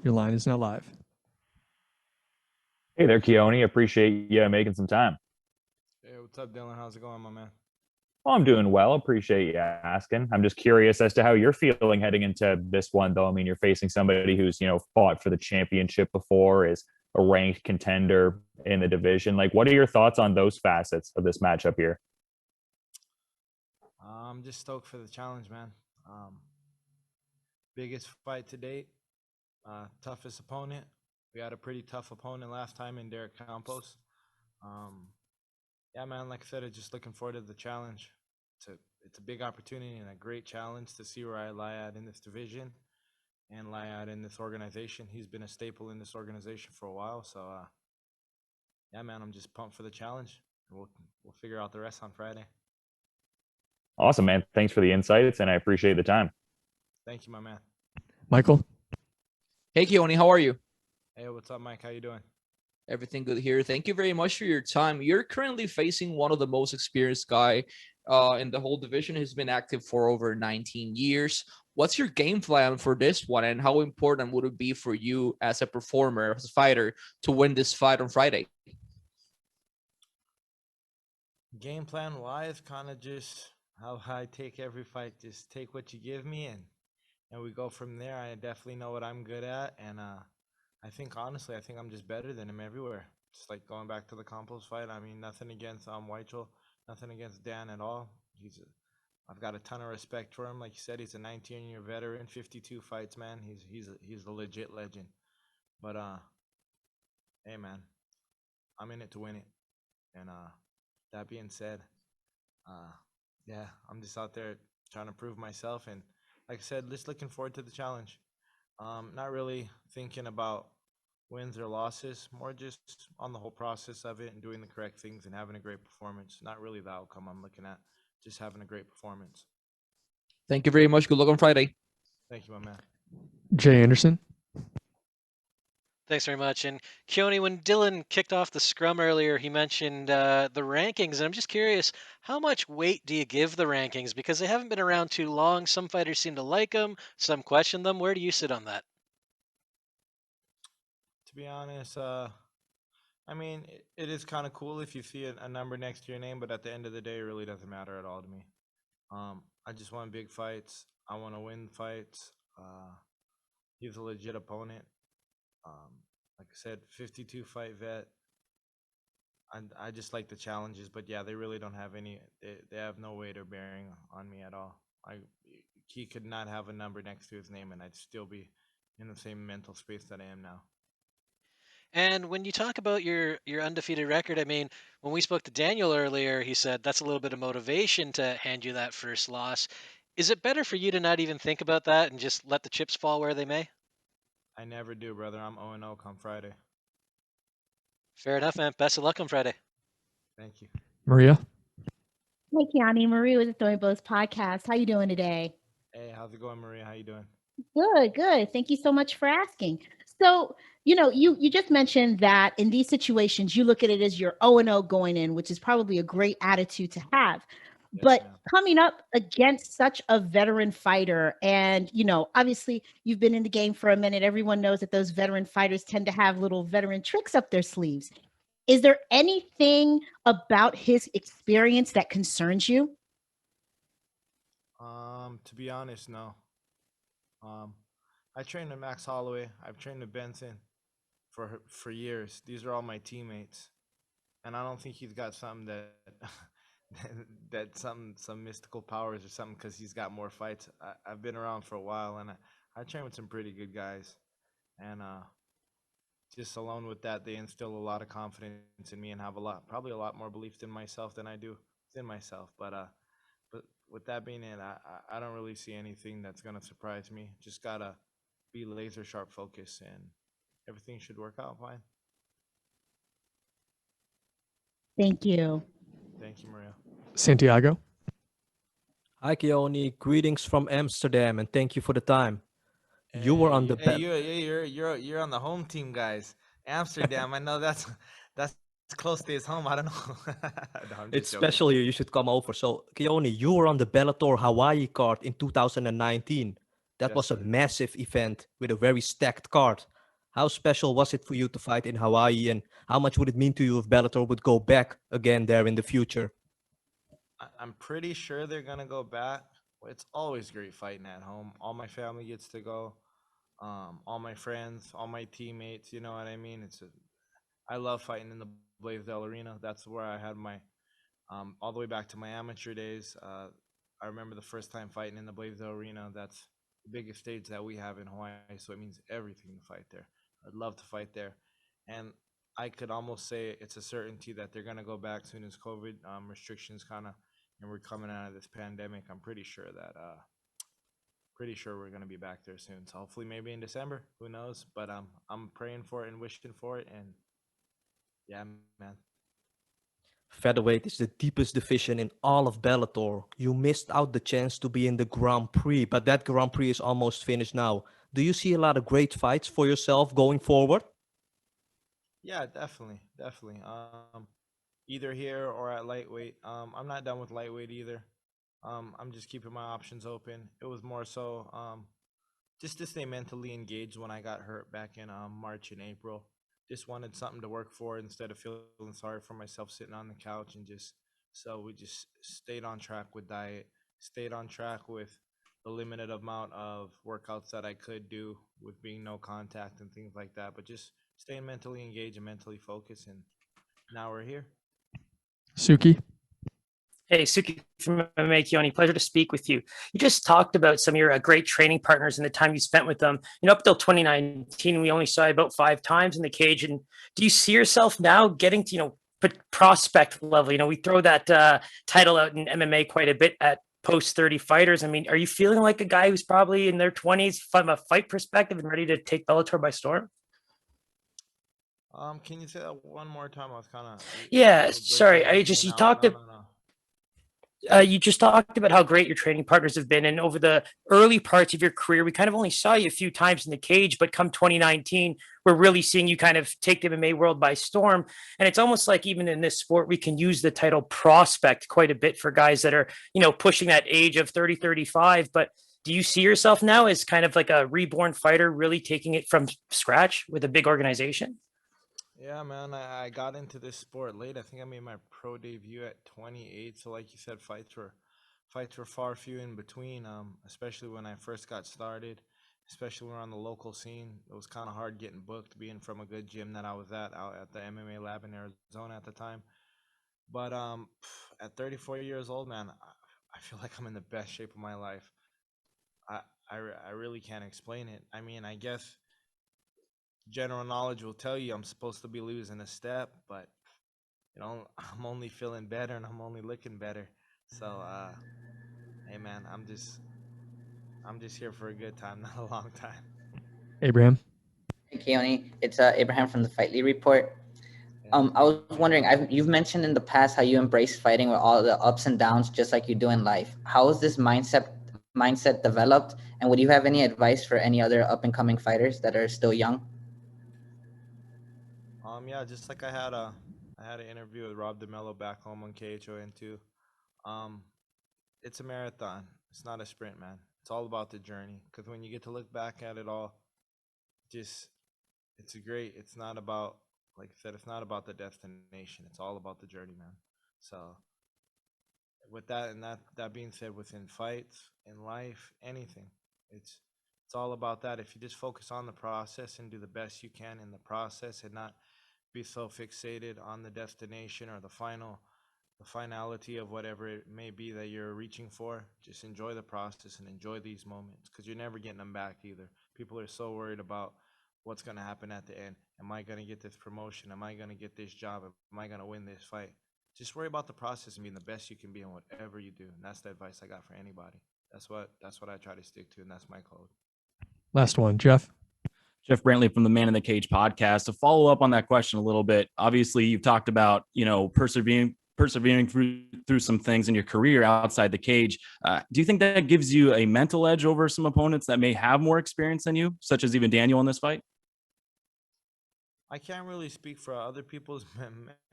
Your line is now live. Hey there, Keoni. Appreciate you making some time. Hey, what's up, Dylan? How's it going, my man? Well, I'm doing well. Appreciate you asking. I'm just curious as to how you're feeling heading into this one, though. I mean, you're facing somebody who's, fought for the championship before, is a ranked contender in the division. Like, what are your thoughts on those facets of this matchup here? I'm just stoked for the challenge, man. Um, Biggest fight to date, toughest opponent. We had a pretty tough opponent last time in Derek Campos. Um, yeah, man. Like I said, I'm just looking forward to the challenge. It's a big opportunity and a great challenge to see where I lie at in this division and lie out in this organization. He's been a staple in this organization for a while, so yeah, man. I'm just pumped for the challenge. We'll figure out the rest on Friday. Awesome, man. Thanks for the insights, and I appreciate the time. Thank you, my man. Michael? Hey, Keoni, how are you? Hey, what's up, Mike? How you doing? Everything good here. Thank you very much for your time. You're currently facing one of the most experienced guy in the whole division. He's been active for over 19 years. What's your game plan for this one, and how important would it be for you as a performer, as a fighter, to win this fight on Friday? Game plan wise, kind of just how I take every fight. Just take what you give me, and we go from there. I definitely know what I'm good at, and I think honestly, I think I'm just better than him everywhere. Just like going back to the Campos fight. I mean, nothing against Weichel, nothing against Dan at all. I've got a ton of respect for him. Like you said, he's a 19-year veteran, 52 fights, man. He's a legit legend. But hey, man, I'm in it to win it. And that being said, yeah, I'm just out there trying to prove myself. And like I said, just looking forward to the challenge. Not really thinking about wins or losses, more just on the whole process of it and doing the correct things and having a great performance. Not really the outcome I'm looking at, just having a great performance. Thank you very much. Good luck on Friday. Thank you, my man. Jay Anderson? Thanks very much. And Keoni, when Dylan kicked off the scrum earlier, he mentioned the rankings. And I'm just curious, how much weight do you give the rankings? Because they haven't been around too long. Some fighters seem to like them, some question them. Where do you sit on that? To be honest, I mean, it is kind of cool if you see a number next to your name, but at the end of the day, it really doesn't matter at all to me. I just want big fights. I want to win fights. He's a legit opponent. Like I said, 52 fight vet. I just like the challenges, but yeah, they really don't have any. They have no weight or bearing on me at all. He could not have a number next to his name, and I'd still be in the same mental space that I am now. And when you talk about your undefeated record, I mean, when we spoke to Daniel earlier, he said that's a little bit of motivation to hand you that first loss. Is it better for you to not even think about that and just let the chips fall where they may? I never do, brother. I'm 0-0 come Friday. Fair enough, man. Best of luck on Friday. Thank you. Maria? Hey, Keoni, Marie with the Throwing Blows podcast. How you doing today? Hey, how's it going, Maria? How you doing? Good, good. Thank you so much for asking. So, you just mentioned that in these situations, you look at it as you're 0-0 going in, which is probably a great attitude to have. Yes, But ma'am. coming up against such a veteran fighter, and obviously you've been in the game for a minute. Everyone knows that those veteran fighters tend to have little veteran tricks up their sleeves. Is there anything about his experience that concerns you? To be honest, no. I trained with Max Holloway. I've trained with Benson for years. These are all my teammates, and I don't think he's got something that that some mystical powers or something because he's got more fights. I've been around for a while, and I train with some pretty good guys, and just alone with that, they instill a lot of confidence in me and have probably a lot more belief in myself than I do within myself. But with that being it, I don't really see anything that's gonna surprise me. Just gotta be laser sharp focus, and everything should work out fine. Thank you. Thank you, Maria. Santiago? Hi, Keoni. Greetings from Amsterdam, and thank you for the time. You were on the Hey, bet. you're on the home team, guys. Amsterdam. I know that's close to his home. I don't know. No, I'm It's just joking. special here. You should come over. So, Keoni, you were on the Bellator Hawaii card in 2019. That Yes, was a sir. massive event with a very stacked card. How special was it for you to fight in Hawaii, and how much would it mean to you if Bellator would go back again there in the future? I'm pretty sure they're gonna go back. It's always great fighting at home. All my family gets to go. All my friends, all my teammates. You know what I mean? I love fighting in the Blaisdell Arena. That's where I had my all the way back to my amateur days. I remember the first time fighting in the Blaisdell Arena. That's the biggest stage that we have in Hawaii, so it means everything to fight there. I'd love to fight there, and I could almost say it's a certainty that they're gonna go back soon as COVID restrictions kind of, and we're coming out of this pandemic. I'm pretty sure we're gonna be back there soon. So hopefully, maybe in December. Who knows? But I'm praying for it and wishing for it, and yeah, man. Featherweight is the deepest division in all of Bellator. You missed out the chance to be in the Grand Prix, but that Grand Prix is almost finished now. Do you see a lot of great fights for yourself going forward? Yeah, definitely, definitely. Either here or at lightweight. I'm not done with lightweight either. I'm just keeping my options open. It was more so just to stay mentally engaged when I got hurt back in March and April. Just wanted something to work for instead of feeling sorry for myself sitting on the couch, and just so we just stayed on track with diet, stayed on track with the limited amount of workouts that I could do with being no contact and things like that, but just staying mentally engaged and mentally focused, and now we're here. Suki. Hey, Suki from MMA, Keoni, pleasure to speak with you. You just talked about some of your great training partners and the time you spent with them. Up till 2019, we only saw you about 5 times in the cage. And do you see yourself now getting to, prospect level? We throw that title out in MMA quite a bit at post 30 fighters. I mean, are you feeling like a guy who's probably in their 20s from a fight perspective and ready to take Bellator by storm? Can you say that one more time? I was kind of Yeah, sorry. You talked No. you just talked about how great your training partners have been. And over the early parts of your career, we kind of only saw you a few times in the cage, but come 2019, we're really seeing you kind of take the MMA world by storm. And it's almost like even in this sport, we can use the title prospect quite a bit for guys that are, pushing that age of 30, 35. But do you see yourself now as kind of like a reborn fighter, really taking it from scratch with a big organization? Yeah, man, I got into this sport late. I think I made my pro debut at 28. So, like you said, fights were far few in between. Especially when I first got started, especially when we're on the local scene. It was kind of hard getting booked, being from a good gym that I was at out at the MMA lab in Arizona at the time. But at 34 years old, man, I feel like I'm in the best shape of my life. I I really can't explain it. I mean, I guess general knowledge will tell you I'm supposed to be losing a step, but I'm only feeling better and I'm only looking better. So, hey man, I'm just here for a good time, not a long time. Abraham. Hey, Keoni, it's Abraham from the Fightly Report. Yeah. I was wondering, you've mentioned in the past how you embrace fighting with all the ups and downs, just like you do in life. How is this mindset developed, and would you have any advice for any other up and coming fighters that are still young? Yeah, just like I had an interview with Rob DeMello back home on KHON too. Um, it's a marathon. It's not a sprint, man. It's all about the journey. Because when you get to look back at it all, just it's a great. It's not about, like I said, it's not about the destination. It's all about the journey, man. So with that and that being said, within fights, in life, anything, it's it's all about that. If you just focus on the process and do the best you can in the process, and not be so fixated on the destination or the finality of whatever it may be that you're reaching for. Just enjoy the process and enjoy these moments, because you're never getting them back either. People are so worried about what's going to happen at the end. Am I going to get this promotion? Am I going to get this job? Am I going to win this fight? Just worry about the process and being the best you can be in whatever you do. And that's the advice I got for anybody. That's what I try to stick to, and that's my code. Last one, Jeff. Jeff Brantley from the Man in the Cage podcast. To follow up on that question a little bit, obviously you've talked about, persevering through some things in your career outside the cage. Do you think that gives you a mental edge over some opponents that may have more experience than you, such as even Daniel in this fight? I can't really speak for other people's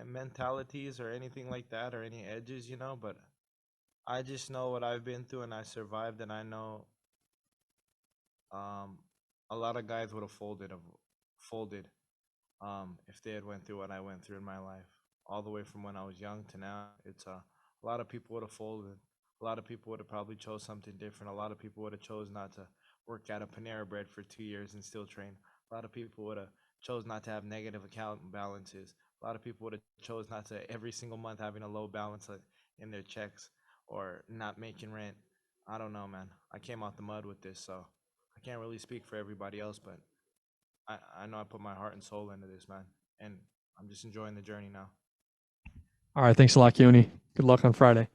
mentalities or anything like that, or any edges, but I just know what I've been through and I survived, and I know um, a lot of guys would have folded folded if they had went through what I went through in my life, all the way from when I was young to now. It's a lot of people would have folded. A lot of people would have probably chose something different. A lot of people would have chose not to work at a Panera Bread for 2 years and still train. A lot of people would have chose not to have negative account balances. A lot of people would have chose not to every single month having a low balance in their checks or not making rent. I don't know, man. I came out the mud with this, so I can't really speak for everybody else, but I know I put my heart and soul into this, man. And I'm just enjoying the journey now. All right. Thanks a lot, Keoni. Good luck on Friday.